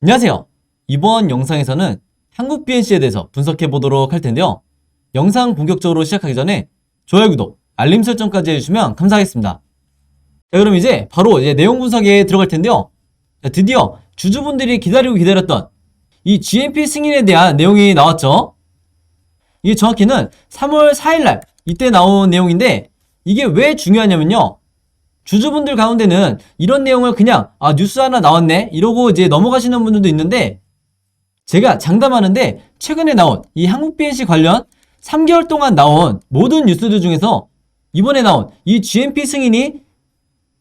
안녕하세요. 이번 영상에서는 한국 BNC에 대해서 분석해 보도록 할 텐데요. 영상 본격적으로 시작하기 전에 좋아요, 구독, 알림 설정까지 해주시면 감사하겠습니다. 자, 그럼 이제 바로 내용 분석에 들어갈 텐데요. 자, 드디어 주주분들이 기다렸던 이 GMP 승인에 대한 내용이 나왔죠. 이게 정확히는 3월 4일날 이때 나온 내용인데, 이게 왜 중요하냐면요, 주주분들 가운데는 이런 내용을 그냥 뉴스 하나 나왔네 이러고 이제 넘어가시는 분들도 있는데, 제가 장담하는데 최근에 나온 이 한국 BNC 관련 3개월 동안 나온 모든 뉴스들 중에서 이번에 나온 이 GMP 승인이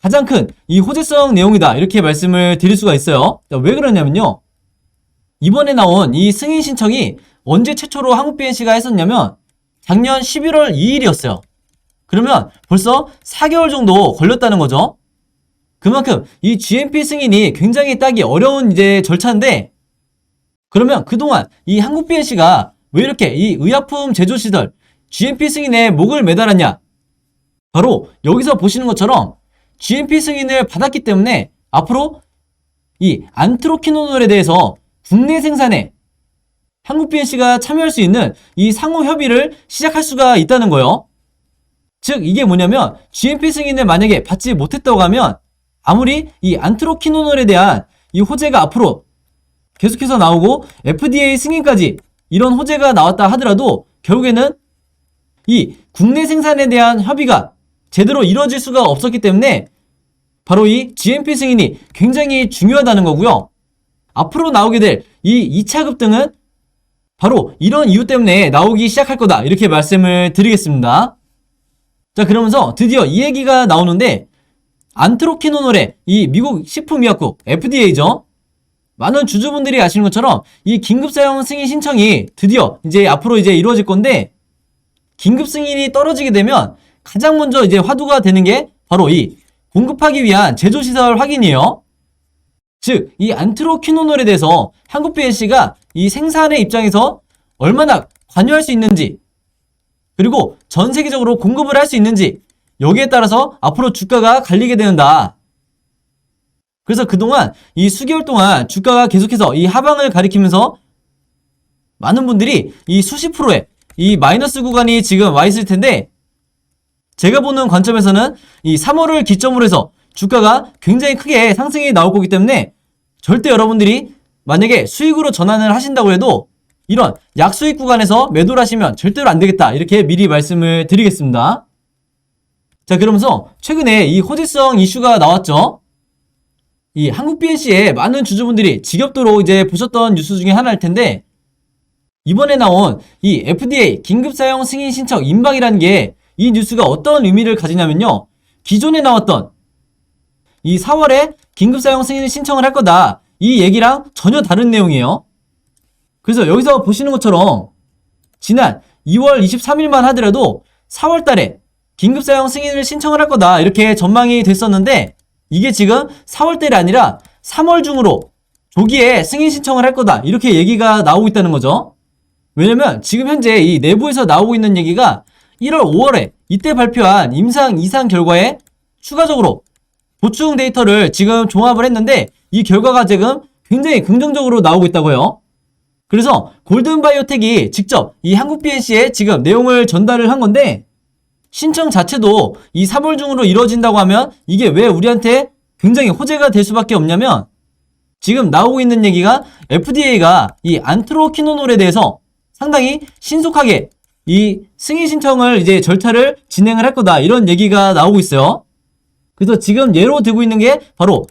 가장 큰 이 호재성 내용이다, 이렇게 말씀을 드릴 수가 있어요. 자, 왜 그러냐면요, 이번에 나온 이 승인 신청이 언제 최초로 한국 BNC가 했었냐면 작년 11월 2일이었어요. 그러면 벌써 4개월 정도 걸렸다는 거죠. 그만큼 이 GMP 승인이 굉장히 따기 어려운 이제 절차인데, 그러면 그동안 이 한국 BNC가 왜 이렇게 이 의약품 제조 시설 GMP 승인에 목을 매달았냐? 바로 여기서 보시는 것처럼 GMP 승인을 받았기 때문에 앞으로 이 안트로키노놀에 대해서 국내 생산에 한국 BNC가 참여할 수 있는 이 상호 협의를 시작할 수가 있다는 거예요. 즉 이게 뭐냐면, GMP 승인을 만약에 받지 못했다고 하면 아무리 이 안트로키노놀에 대한 이 호재가 앞으로 계속해서 나오고 FDA 승인까지 이런 호재가 나왔다 하더라도 결국에는 이 국내 생산에 대한 협의가 제대로 이루어질 수가 없었기 때문에 바로 이 GMP 승인이 굉장히 중요하다는 거고요. 앞으로 나오게 될 이 2차 급등은 바로 이런 이유 때문에 나오기 시작할 거다, 이렇게 말씀을 드리겠습니다. 자, 그러면서 드디어 이 얘기가 나오는데, 안트로키노놀의 이 미국 식품의약국 FDA죠. 많은 주주분들이 아시는 것처럼 이 긴급 사용 승인 신청이 드디어 이제 앞으로 이제 이루어질 건데, 긴급 승인이 떨어지게 되면 가장 먼저 이제 화두가 되는 게 바로 이 공급하기 위한 제조시설 확인이에요. 즉, 이 안트로키노놀에 대해서 한국 BNC가 이 생산의 입장에서 얼마나 관여할 수 있는지, 그리고 전 세계적으로 공급을 할 수 있는지, 여기에 따라서 앞으로 주가가 갈리게 된다. 그래서 그동안 이 수개월 동안 주가가 계속해서 이 하방을 가리키면서 많은 분들이 이 수십 프로의 이 마이너스 구간이 지금 와 있을 텐데, 제가 보는 관점에서는 이 3월을 기점으로 해서 주가가 굉장히 크게 상승이 나올 거기 때문에 절대 여러분들이 만약에 수익으로 전환을 하신다고 해도 이런 약수익 구간에서 매도를 하시면 절대로 안 되겠다, 이렇게 미리 말씀을 드리겠습니다. 자, 그러면서 최근에 이 호재성 이슈가 나왔죠. 이 한국 BNC의 많은 주주분들이 지겹도록 이제 보셨던 뉴스 중에 하나일 텐데, 이번에 나온 이 FDA 긴급 사용 승인 신청 임박이라는 게 이 뉴스가 어떤 의미를 가지냐면요, 기존에 나왔던 이 4월에 긴급 사용 승인 신청을 할 거다, 이 얘기랑 전혀 다른 내용이에요. 그래서 여기서 보시는 것처럼 지난 2월 23일만 하더라도 4월 달에 긴급 사용 승인을 신청을 할 거다, 이렇게 전망이 됐었는데, 이게 지금 4월 달이 아니라 3월 중으로 조기에 승인 신청을 할 거다, 이렇게 얘기가 나오고 있다는 거죠. 왜냐면 지금 현재 이 내부에서 나오고 있는 얘기가 1월 5월에 이때 발표한 임상 이상 결과에 추가적으로 보충 데이터를 지금 종합을 했는데, 이 결과가 지금 굉장히 긍정적으로 나오고 있다고요. 그래서 골든바이오텍이 직접 이 한국 BNC에 지금 내용을 전달을 한 건데, 신청 자체도 이 3월 중으로 이루어진다고 하면 이게 왜 우리한테 굉장히 호재가 될 수밖에 없냐면, 지금 나오고 있는 얘기가 FDA가 이 안트로키노놀에 대해서 상당히 신속하게 이 승인 신청을 이제 절차를 진행을 할 거다, 이런 얘기가 나오고 있어요. 그래서 지금 예로 들고 있는 게 바로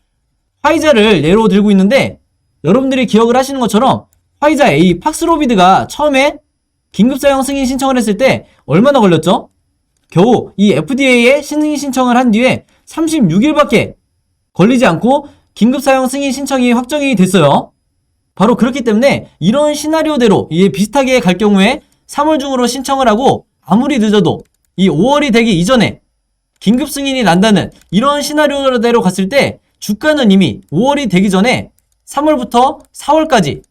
화이자를 예로 들고 있는데, 여러분들이 기억을 하시는 것처럼 화이자의 이 팍스로비드가 처음에 긴급 사용 승인 신청을 했을 때 얼마나 걸렸죠? 겨우 이 FDA에 승인 신청을 한 뒤에 36일밖에 걸리지 않고 긴급 사용 승인 신청이 확정이 됐어요. 바로 그렇기 때문에 이런 시나리오대로 이게 비슷하게 갈 경우에 3월 중으로 신청을 하고 아무리 늦어도 이 5월이 되기 이전에 긴급 승인이 난다는 이런 시나리오대로 갔을 때 주가는 이미 5월이 되기 전에 3월부터 4월까지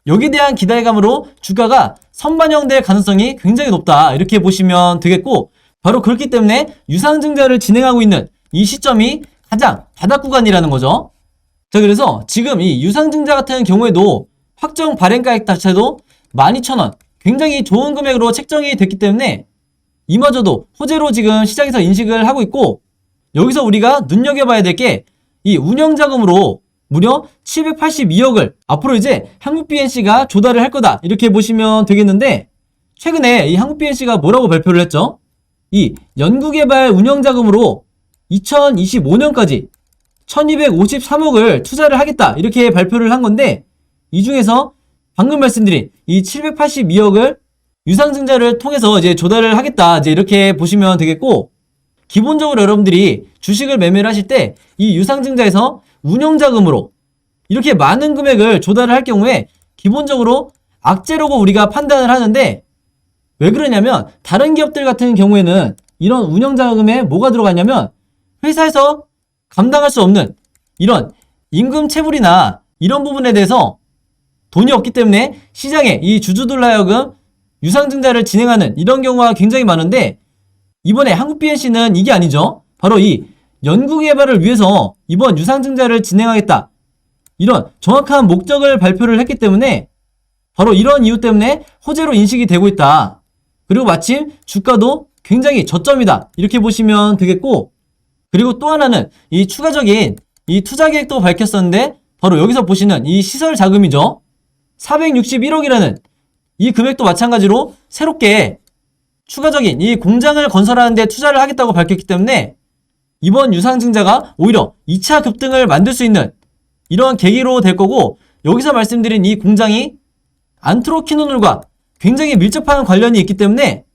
여기에 대한 기대감으로 주가가 선반영될 가능성이 굉장히 높다, 이렇게 보시면 되겠고, 바로 그렇기 때문에 유상증자를 진행하고 있는 이 시점이 가장 바닥 구간이라는 거죠. 자, 그래서 지금 이 유상증자 같은 경우에도 확정 발행가액 자체도 12,000원, 굉장히 좋은 금액으로 책정이 됐기 때문에 이마저도 호재로 지금 시장에서 인식을 하고 있고, 여기서 우리가 눈여겨봐야 될 게 이 운영자금으로 무려 782억을 앞으로 이제 한국 BNC가 조달을 할 거다, 이렇게 보시면 되겠는데, 최근에 이 한국 BNC가 뭐라고 발표를 했죠? 이 연구개발 운영자금으로 2025년까지 1253억을 투자를 하겠다, 이렇게 발표를 한 건데, 이 중에서 방금 말씀드린 이 782억을 유상증자를 통해서 이제 조달을 하겠다, 이제 이렇게 보시면 되겠고, 기본적으로 여러분들이 주식을 매매를 하실 때 이 유상증자에서 운영자금으로 이렇게 많은 금액을 조달을 할 경우에 기본적으로 악재라고 우리가 판단을 하는데, 왜 그러냐면 다른 기업들 같은 경우에는 이런 운영자금에 뭐가 들어가냐면 회사에서 감당할 수 없는 이런 임금 체불이나 이런 부분에 대해서 돈이 없기 때문에 시장에 이 주주들로 하여금 유상증자를 진행하는 이런 경우가 굉장히 많은데, 이번에 한국 BNC는 이게 아니죠. 바로 이 연구개발을 위해서 이번 유상증자를 진행하겠다, 이런 정확한 목적을 발표를 했기 때문에 바로 이런 이유 때문에 호재로 인식이 되고 있다. 그리고 마침 주가도 굉장히 저점이다, 이렇게 보시면 되겠고, 그리고 또 하나는 이 추가적인 이 투자 계획도 밝혔었는데, 바로 여기서 보시는 이 시설 자금이죠. 461억이라는 이 금액도 마찬가지로 새롭게 추가적인 이 공장을 건설하는 데 투자를 하겠다고 밝혔기 때문에 이번 유상증자가 오히려 2차 급등을 만들 수 있는 이런 계기로 될 거고, 여기서 말씀드린 이 공장이 안트로키노놀과 굉장히 밀접한 관련이 있기 때문에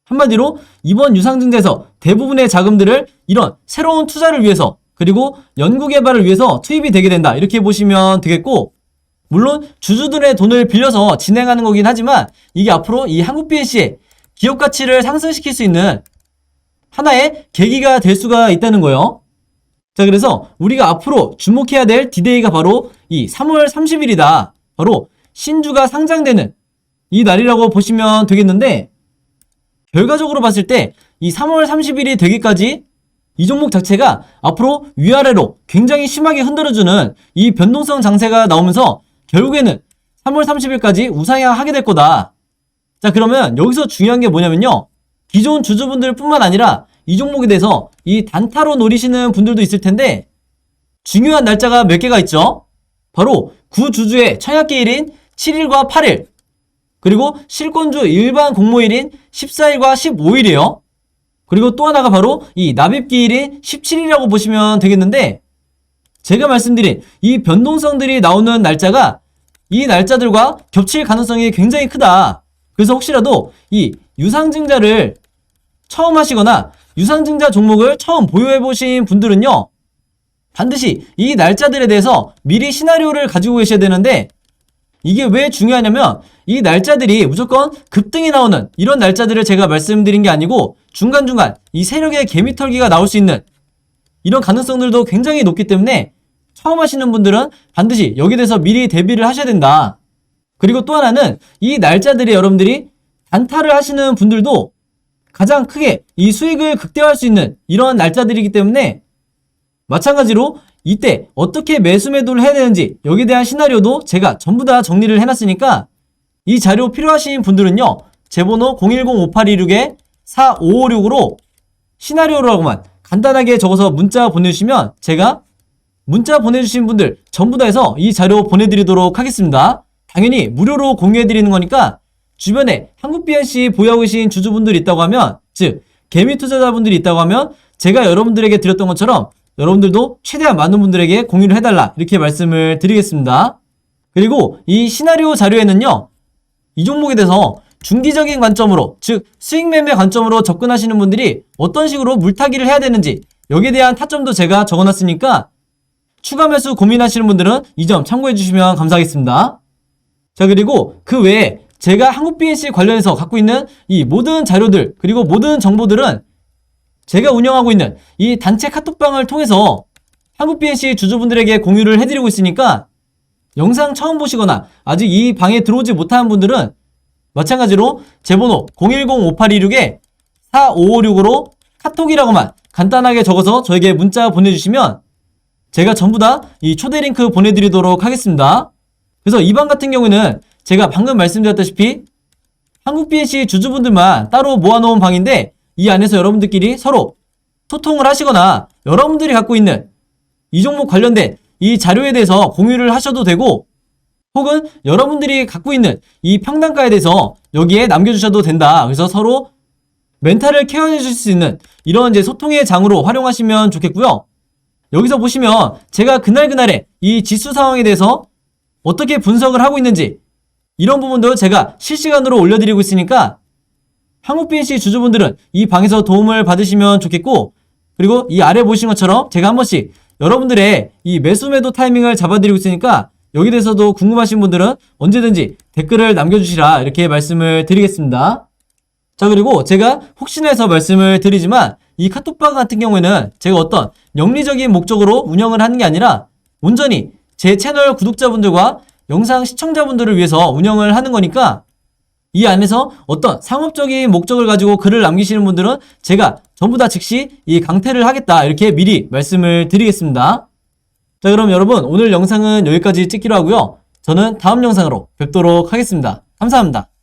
한마디로 이번 유상증자에서 대부분의 자금들을 이런 새로운 투자를 위해서, 그리고 연구개발을 위해서 투입이 되게 된다, 이렇게 보시면 되겠고, 물론 주주들의 돈을 빌려서 진행하는 거긴 하지만 이게 앞으로 이 한국 BNC의 기업 가치를 상승시킬 수 있는 하나의 계기가 될 수가 있다는 거예요. 자, 그래서 우리가 앞으로 주목해야 될 디데이가 바로 이 3월 30일이다. 바로 신주가 상장되는 이 날이라고 보시면 되겠는데, 결과적으로 봤을 때 이 3월 30일이 되기까지 이 종목 자체가 앞으로 위아래로 굉장히 심하게 흔들어주는 이 변동성 장세가 나오면서 결국에는 3월 30일까지 우상향하게 될 거다. 자, 그러면 여기서 중요한 게 뭐냐면요, 기존 주주분들 뿐만 아니라 이 종목에 대해서 이 단타로 노리시는 분들도 있을 텐데, 중요한 날짜가 몇 개가 있죠. 바로 구주주의 청약기일인 7일과 8일, 그리고 실권주 일반 공모일인 14일과 15일이에요. 그리고 또 하나가 바로 이 납입기일인 17일이라고 보시면 되겠는데, 제가 말씀드린 이 변동성들이 나오는 날짜가 이 날짜들과 겹칠 가능성이 굉장히 크다. 그래서 혹시라도 이 유상증자를 처음 하시거나 유상증자 종목을 처음 보유해 보신 분들은요, 반드시 이 날짜들에 대해서 미리 시나리오를 가지고 계셔야 되는데, 이게 왜 중요하냐면 이 날짜들이 무조건 급등이 나오는 이런 날짜들을 제가 말씀드린 게 아니고, 중간중간 이 세력의 개미털기가 나올 수 있는 이런 가능성들도 굉장히 높기 때문에 처음 하시는 분들은 반드시 여기에 대해서 미리 대비를 하셔야 된다. 그리고 또 하나는 이 날짜들이 여러분들이 단타를 하시는 분들도 가장 크게 이 수익을 극대화할 수 있는 이런 날짜들이기 때문에, 마찬가지로 이때 어떻게 매수 매도를 해야 되는지 여기에 대한 시나리오도 제가 전부 다 정리를 해놨으니까, 이 자료 필요하신 분들은요, 제 번호 010-5826-4556으로 시나리오라고만 간단하게 적어서 문자 보내주시면 제가 문자 보내주신 분들 전부 다 해서 이 자료 보내드리도록 하겠습니다. 당연히 무료로 공유해드리는 거니까 주변에 한국 BNC 보유하고 계신 주주분들이 있다고 하면, 즉 개미 투자자분들이 있다고 하면 제가 여러분들에게 드렸던 것처럼 여러분들도 최대한 많은 분들에게 공유를 해달라, 이렇게 말씀을 드리겠습니다. 그리고 이 시나리오 자료에는요, 이 종목에 대해서 중기적인 관점으로, 즉 수익 매매 관점으로 접근하시는 분들이 어떤 식으로 물타기를 해야 되는지 여기에 대한 타점도 제가 적어놨으니까 추가 매수 고민하시는 분들은 이 점 참고해 주시면 감사하겠습니다. 자, 그리고 그 외에 제가 한국 BNC 관련해서 갖고 있는 이 모든 자료들, 그리고 모든 정보들은 제가 운영하고 있는 이 단체 카톡방을 통해서 한국 BNC 주주분들에게 공유를 해드리고 있으니까, 영상 처음 보시거나 아직 이 방에 들어오지 못한 분들은 마찬가지로 제 번호 010-5826-4556으로 카톡이라고만 간단하게 적어서 저에게 문자 보내주시면 제가 전부 다 이 초대 링크 보내드리도록 하겠습니다. 그래서 이 방 같은 경우는 제가 방금 말씀드렸다시피 한국 BNC 주주분들만 따로 모아놓은 방인데 이 안에서 여러분들끼리 서로 소통을 하시거나 여러분들이 갖고 있는 이 종목 관련된 이 자료에 대해서 공유를 하셔도 되고 혹은 여러분들이 갖고 있는 이 평단가에 대해서 여기에 남겨주셔도 된다. 그래서 서로 멘탈을 케어해 주실 수 있는 이런 이제 소통의 장으로 활용하시면 좋겠고요. 여기서 보시면 제가 그날그날의 이 지수 상황에 대해서 어떻게 분석을 하고 있는지 이런 부분도 제가 실시간으로 올려드리고 있으니까 한국 BNC 주주분들은 이 방에서 도움을 받으시면 좋겠고 그리고 이 아래 보시는 것처럼 제가 한 번씩 여러분들의 이 매수 매도 타이밍을 잡아드리고 있으니까 여기 대해서도 궁금하신 분들은 언제든지 댓글을 남겨주시라 이렇게 말씀을 드리겠습니다. 자 그리고 제가 혹시나 해서 말씀을 드리지만 이 카톡방 같은 경우에는 제가 어떤 영리적인 목적으로 운영을 하는 게 아니라 온전히 제 채널 구독자분들과 영상 시청자분들을 위해서 운영을 하는 거니까 이 안에서 어떤 상업적인 목적을 가지고 글을 남기시는 분들은 제가 전부 다 즉시 이 강퇴를 하겠다 이렇게 미리 말씀을 드리겠습니다. 자 그럼 여러분 오늘 영상은 여기까지 찍기로 하고요. 저는 다음 영상으로 뵙도록 하겠습니다. 감사합니다.